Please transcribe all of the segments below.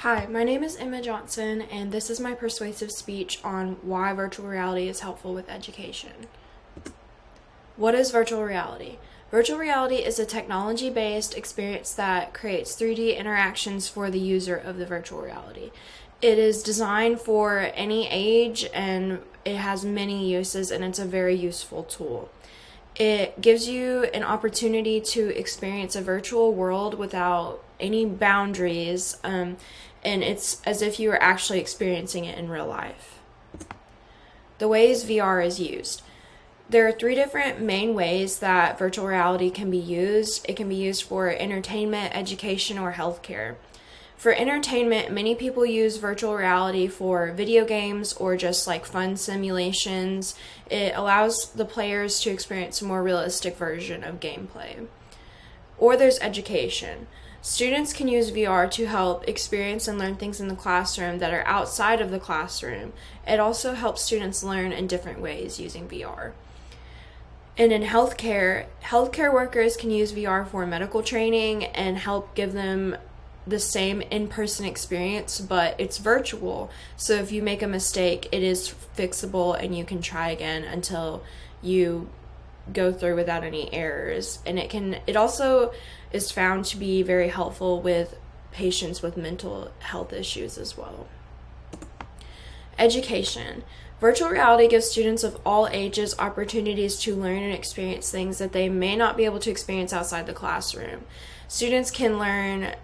Hi, my name is Emma Johnson, and this is my persuasive speech on why virtual reality is helpful with education. What is virtual reality? Virtual reality is a technology-based experience that creates 3D interactions for the user of the virtual reality. It is designed for any age, and it has many uses, and it's a very useful tool. It gives you an opportunity to experience a virtual world without any boundaries, and it's as if you were actually experiencing it in real life. The ways VR is used. There are three different main ways that virtual reality can be used. It can be used for entertainment, education, or healthcare. For entertainment, many people use virtual reality for video games or just like fun simulations. It allows the players to experience a more realistic version of gameplay. Or there's education. Students can use VR to help experience and learn things in the classroom that are outside of the classroom. It also helps students learn in different ways using VR. And in healthcare workers can use VR for medical training and help give them the same in-person experience, but it's virtual. So if you make a mistake, it is fixable and you can try again until you go through without any errors. And it also is found to be very helpful with patients with mental health issues as well. Education. Virtual reality gives students of all ages opportunities to learn and experience things that they may not be able to experience outside the classroom. Students can learn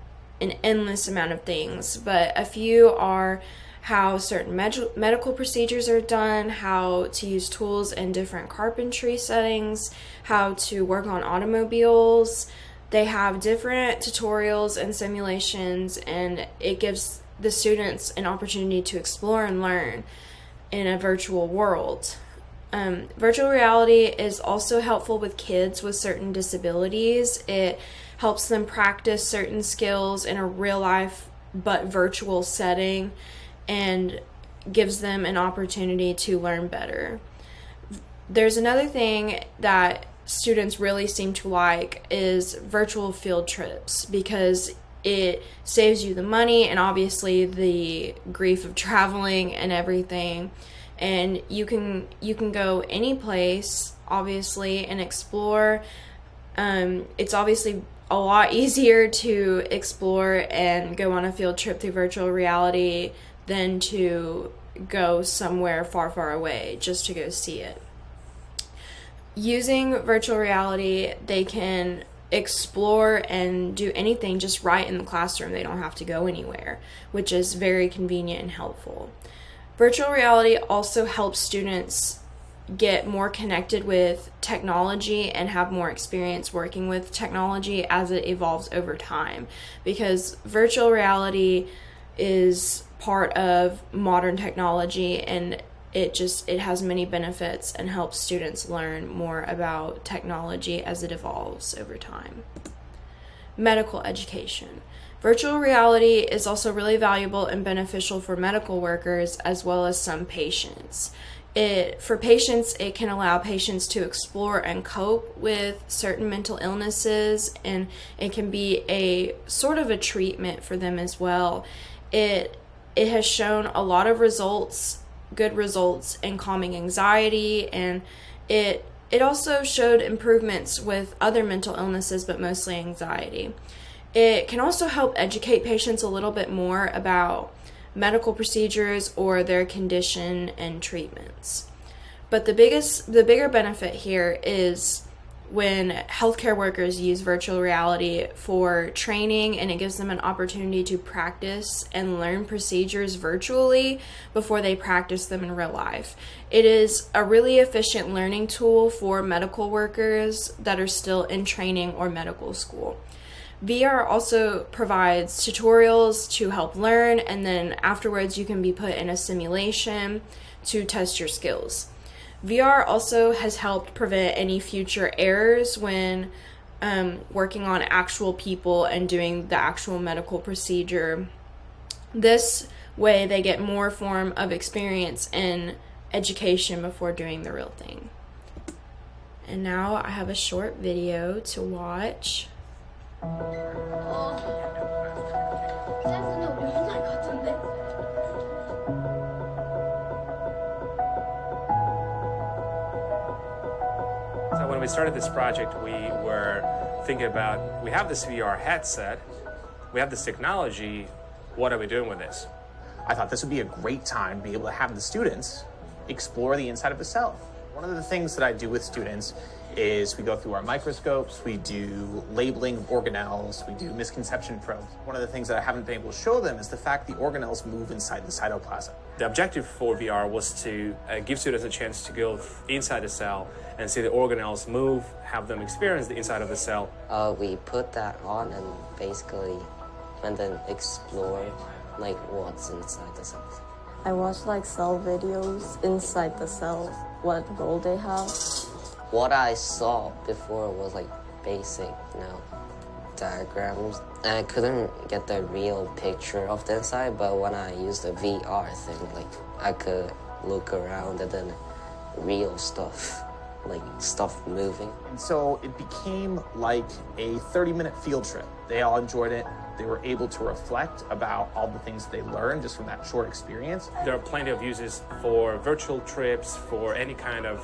an endless amount of things, but a few are how certain medical procedures are done, how to use tools in different carpentry settings, how to work on automobiles. They have different tutorials and simulations, and it gives the students an opportunity to explore and learn in a virtual world. Virtual reality is also helpful with kids with certain disabilities. It helps them practice certain skills in a real life but virtual setting and gives them an opportunity to learn better. There's another thing that students really seem to like is virtual field trips, because it saves you the money and obviously the grief of traveling and everything, and you can go any place obviously and explore. It's obviously a lot easier to explore and go on a field trip through virtual reality than to go somewhere far, far away just to go see it. Using virtual reality, they can explore and do anything just right in the classroom. They don't have to go anywhere, which is very convenient and helpful. Virtual reality also helps students get more connected with technology and have more experience working with technology as it evolves over time, because virtual reality is part of modern technology, and it has many benefits and helps students learn more about technology as it evolves over time. Medical education. Virtual reality is also really valuable and beneficial for medical workers as well as some patients. For patients, it can allow patients to explore and cope with certain mental illnesses, and it can be a sort of a treatment for them as well. It has shown a lot of good results in calming anxiety, and it also showed improvements with other mental illnesses, but mostly anxiety. It can also help educate patients a little bit more about medical procedures or their condition and treatments. But the bigger benefit here is when healthcare workers use virtual reality for training, and it gives them an opportunity to practice and learn procedures virtually before they practice them in real life. It is a really efficient learning tool for medical workers that are still in training or medical school. VR also provides tutorials to help learn, and then afterwards you can be put in a simulation to test your skills. VR also has helped prevent any future errors when working on actual people and doing the actual medical procedure. This way they get more form of experience and education before doing the real thing. And now I have a short video to watch. 센스는 우리 혼날 것 같은데. So when we started this project, we were thinking about, we have this VR headset, we have this technology, what are we doing with this? I thought this would be a great time to be able to have the students explore the inside of the cell. One of the things that I do with students is we go through our microscopes, we do labeling of organelles, we do misconception probes. One of the things that I haven't been able to show them is the fact the organelles move inside the cytoplasm. The objective for VR was to give students a chance to go inside the cell and see the organelles move, have them experience the inside of the cell. We put that on and basically went and explore like what's inside the cells. I watched like cell videos inside the cells, what role they have. What I saw before was like basic, diagrams. And I couldn't get the real picture of the inside, but when I used the VR thing, like I could look around and then real stuff, like stuff moving. And so it became like a 30-minute field trip. They all enjoyed it. They were able to reflect about all the things they learned just from that short experience. There are plenty of uses for virtual trips, for any kind of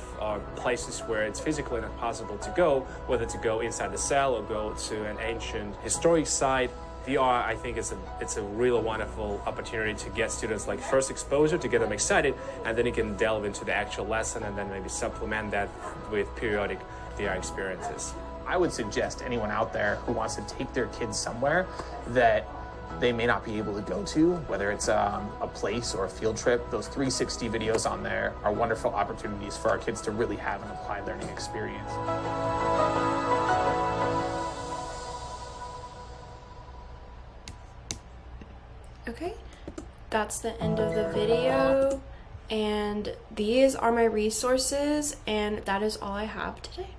places where it's physically not possible to go, whether to go inside the cell or go to an ancient historic site. VR, I think, it's a really wonderful opportunity to get students like first exposure, to get them excited, and then you can delve into the actual lesson and then maybe supplement that with periodic VR experiences. I would suggest anyone out there who wants to take their kids somewhere that they may not be able to go to, whether it's a place or a field trip, those 360 videos on there are wonderful opportunities for our kids to really have an applied learning experience. Okay, that's the end of the video, and these are my resources, and that is all I have today.